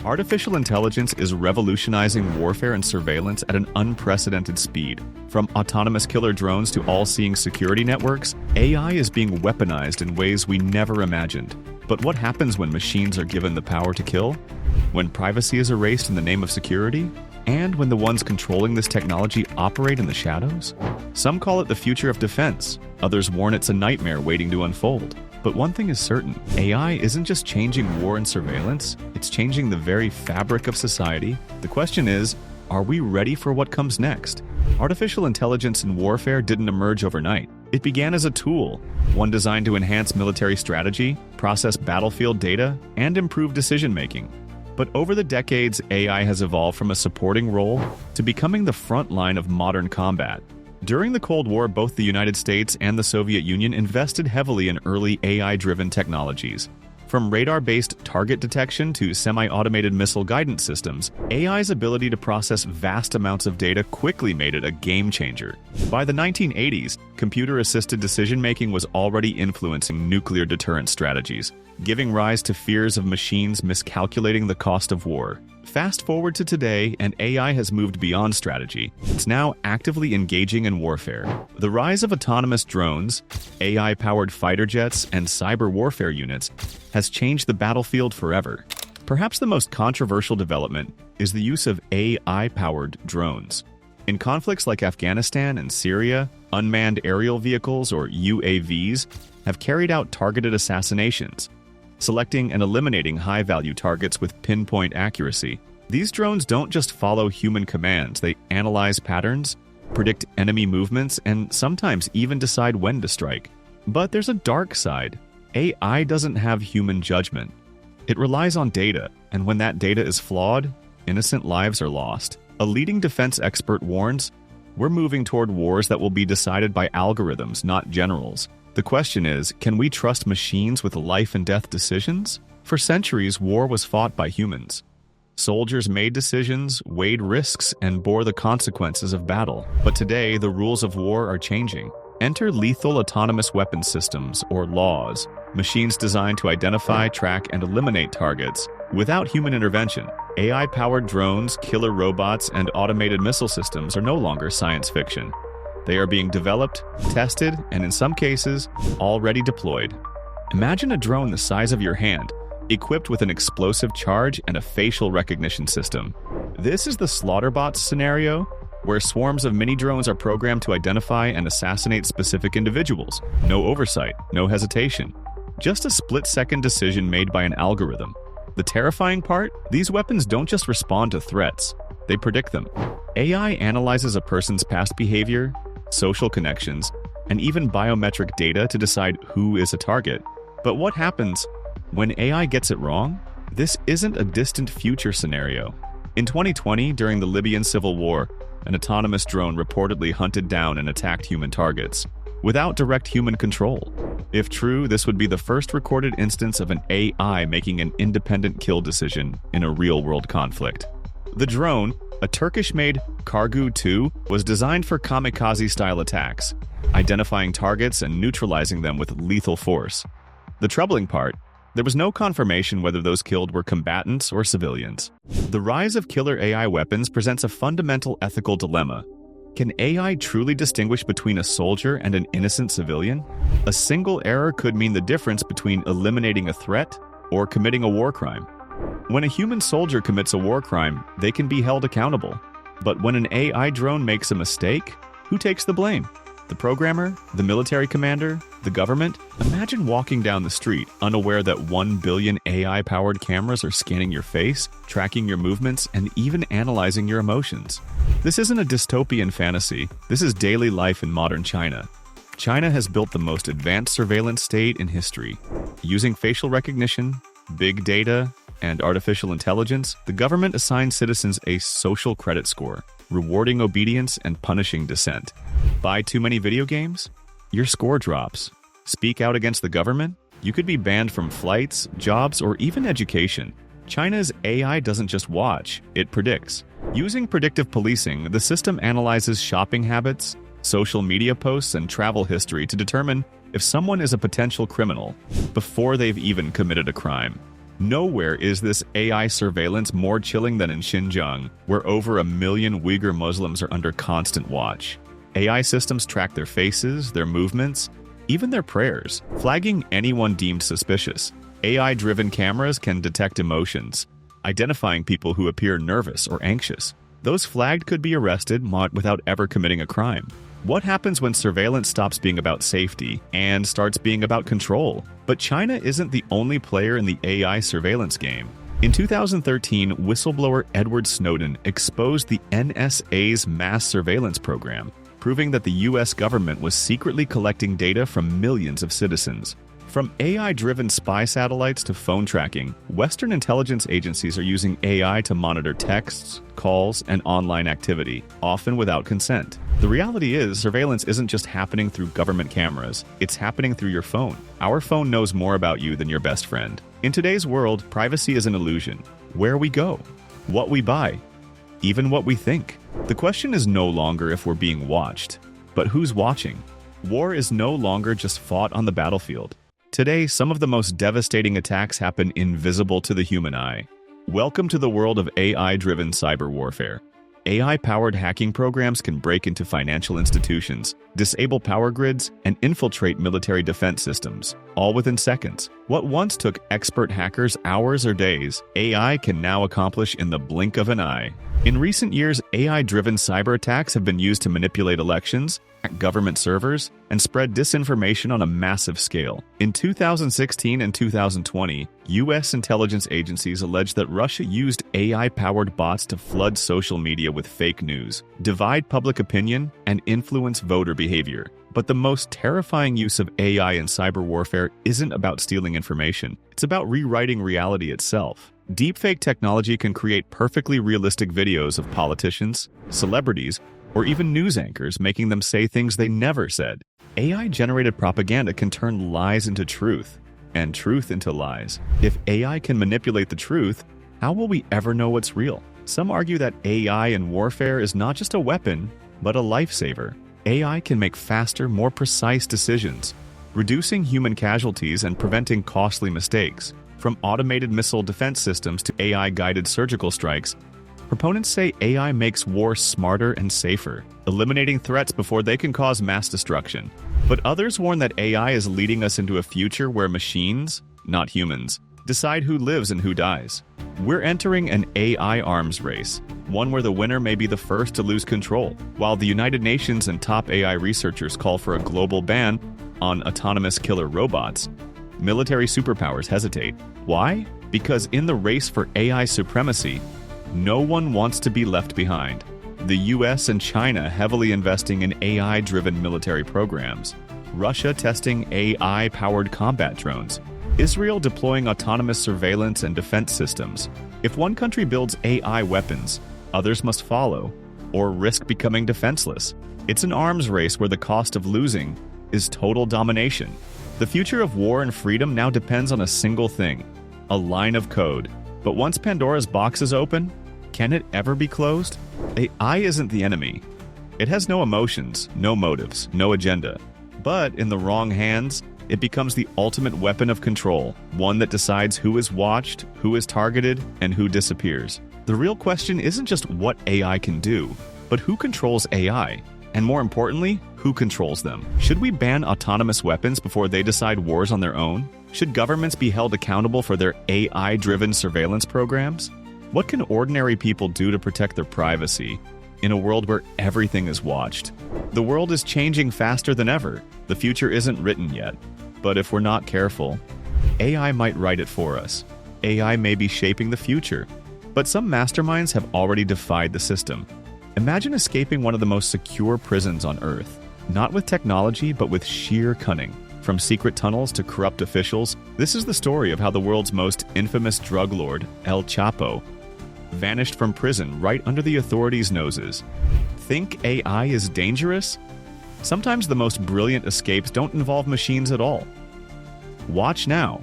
Artificial intelligence is revolutionizing warfare and surveillance at an unprecedented speed. From autonomous killer drones to all-seeing security networks, AI is being weaponized in ways we never imagined. But what happens when machines are given the power to kill? When privacy is erased in the name of security? And when the ones controlling this technology operate in the shadows? Some call it the future of defense. Others warn it's a nightmare waiting to unfold. But one thing is certain, AI isn't just changing war and surveillance, it's changing the very fabric of society. The question is, are we ready for what comes next? Artificial intelligence in warfare didn't emerge overnight. It began as a tool, one designed to enhance military strategy, process battlefield data, and improve decision-making. But over the decades, AI has evolved from a supporting role to becoming the front line of modern combat. During the Cold War, both the United States and the Soviet Union invested heavily in early AI-driven technologies. From radar-based target detection to semi-automated missile guidance systems, AI's ability to process vast amounts of data quickly made it a game-changer. By the 1980s, computer-assisted decision-making was already influencing nuclear deterrence strategies, giving rise to fears of machines miscalculating the cost of war. Fast forward to today, and AI has moved beyond strategy. It's now actively engaging in warfare. The rise of autonomous drones, AI-powered fighter jets, and cyber warfare units has changed the battlefield forever. Perhaps the most controversial development is the use of AI-powered drones. In conflicts like Afghanistan and Syria, unmanned aerial vehicles, or UAVs, have carried out targeted assassinations, selecting and eliminating high-value targets with pinpoint accuracy. These drones don't just follow human commands, they analyze patterns, predict enemy movements, and sometimes even decide when to strike. But there's a dark side. AI doesn't have human judgment. It relies on data, and when that data is flawed, innocent lives are lost. A leading defense expert warns, we're moving toward wars that will be decided by algorithms, not generals. The question is, can we trust machines with life and death decisions? For centuries, war was fought by humans. Soldiers made decisions, weighed risks, and bore the consequences of battle. But today, the rules of war are changing. Enter lethal autonomous weapon systems, or laws, machines designed to identify, track, and eliminate targets without human intervention. AI-powered drones, killer robots, and automated missile systems are no longer science fiction. They are being developed, tested, and in some cases, already deployed. Imagine a drone the size of your hand, equipped with an explosive charge and a facial recognition system. This is the Slaughterbots scenario, where swarms of mini-drones are programmed to identify and assassinate specific individuals. No oversight, no hesitation. Just a split-second decision made by an algorithm. The terrifying part? These weapons don't just respond to threats, they predict them. AI analyzes a person's past behavior, social connections, and even biometric data to decide who is a target. But what happens when AI gets it wrong? This isn't a distant future scenario. In 2020, during the Libyan civil war, an autonomous drone reportedly hunted down and attacked human targets, without direct human control. If true, this would be the first recorded instance of an AI making an independent kill decision in a real-world conflict. The drone, a Turkish-made Kargu 2, was designed for kamikaze-style attacks, identifying targets and neutralizing them with lethal force. The troubling part, there was no confirmation whether those killed were combatants or civilians. The rise of killer AI weapons presents a fundamental ethical dilemma. Can AI truly distinguish between a soldier and an innocent civilian? A single error could mean the difference between eliminating a threat or committing a war crime. When a human soldier commits a war crime, they can be held accountable. But when an AI drone makes a mistake, who takes the blame? The programmer? The military commander? The government? Imagine walking down the street, unaware that 1 billion AI-powered cameras are scanning your face, tracking your movements, and even analyzing your emotions. This isn't a dystopian fantasy. This is daily life in modern China. China has built the most advanced surveillance state in history. Using facial recognition, big data, and artificial intelligence, the government assigns citizens a social credit score, rewarding obedience and punishing dissent. Buy too many video games? Your score drops. Speak out against the government? You could be banned from flights, jobs, or even education. China's AI doesn't just watch, it predicts. Using predictive policing, the system analyzes shopping habits, social media posts, and travel history to determine if someone is a potential criminal before they've even committed a crime. Nowhere is this AI surveillance more chilling than in Xinjiang, where over 1 million Uyghur Muslims are under constant watch. AI systems track their faces, their movements, even their prayers, flagging anyone deemed suspicious. AI-driven cameras can detect emotions, identifying people who appear nervous or anxious. Those flagged could be arrested without ever committing a crime. What happens when surveillance stops being about safety and starts being about control? But China isn't the only player in the AI surveillance game. In 2013, whistleblower Edward Snowden exposed the NSA's mass surveillance program, proving that the US government was secretly collecting data from millions of citizens. From AI-driven spy satellites to phone tracking, Western intelligence agencies are using AI to monitor texts, calls, and online activity, often without consent. The reality is, surveillance isn't just happening through government cameras, it's happening through your phone. Our phone knows more about you than your best friend. In today's world, privacy is an illusion. Where we go, what we buy, even what we think. The question is no longer if we're being watched, but who's watching. War is no longer just fought on the battlefield. Today, some of the most devastating attacks happen invisible to the human eye. Welcome to the world of AI-driven cyber warfare. AI-powered hacking programs can break into financial institutions, disable power grids, and infiltrate military defense systems, all within seconds. What once took expert hackers hours or days, AI can now accomplish in the blink of an eye. In recent years, AI-driven cyber attacks have been used to manipulate elections, hack government servers, and spread disinformation on a massive scale. In 2016 and 2020, U.S. intelligence agencies alleged that Russia used AI-powered bots to flood social media with fake news, divide public opinion, and influence voter behavior. But the most terrifying use of AI in cyber warfare isn't about stealing information. It's about rewriting reality itself. Deepfake technology can create perfectly realistic videos of politicians, celebrities, or even news anchors, making them say things they never said. AI-generated propaganda can turn lies into truth, and truth into lies. If AI can manipulate the truth, how will we ever know what's real? Some argue that AI in warfare is not just a weapon, but a lifesaver. AI can make faster, more precise decisions, reducing human casualties and preventing costly mistakes. From automated missile defense systems to AI-guided surgical strikes, proponents say AI makes war smarter and safer, eliminating threats before they can cause mass destruction. But others warn that AI is leading us into a future where machines, not humans, decide who lives and who dies. We're entering an AI arms race, one where the winner may be the first to lose control. While the United Nations and top AI researchers call for a global ban on autonomous killer robots, military superpowers hesitate. Why? Because in the race for AI supremacy, no one wants to be left behind. The US and China heavily investing in AI-driven military programs, Russia testing AI-powered combat drones, Israel deploying autonomous surveillance and defense systems. If one country builds AI weapons, others must follow, or risk becoming defenseless. It's an arms race where the cost of losing is total domination. The future of war and freedom now depends on a single thing: a line of code. But once Pandora's box is open, can it ever be closed? AI isn't the enemy. It has no emotions, no motives, no agenda. But in the wrong hands, it becomes the ultimate weapon of control, one that decides who is watched, who is targeted, and who disappears. The real question isn't just what AI can do, but who controls AI? And more importantly, who controls them? Should we ban autonomous weapons before they decide wars on their own? Should governments be held accountable for their AI-driven surveillance programs? What can ordinary people do to protect their privacy in a world where everything is watched? The world is changing faster than ever. The future isn't written yet. But if we're not careful, AI might write it for us. AI may be shaping the future. But some masterminds have already defied the system. Imagine escaping one of the most secure prisons on Earth. Not with technology, but with sheer cunning. From secret tunnels to corrupt officials, this is the story of how the world's most infamous drug lord, El Chapo, vanished from prison right under the authorities' noses. Think AI is dangerous? Sometimes the most brilliant escapes don't involve machines at all. Watch now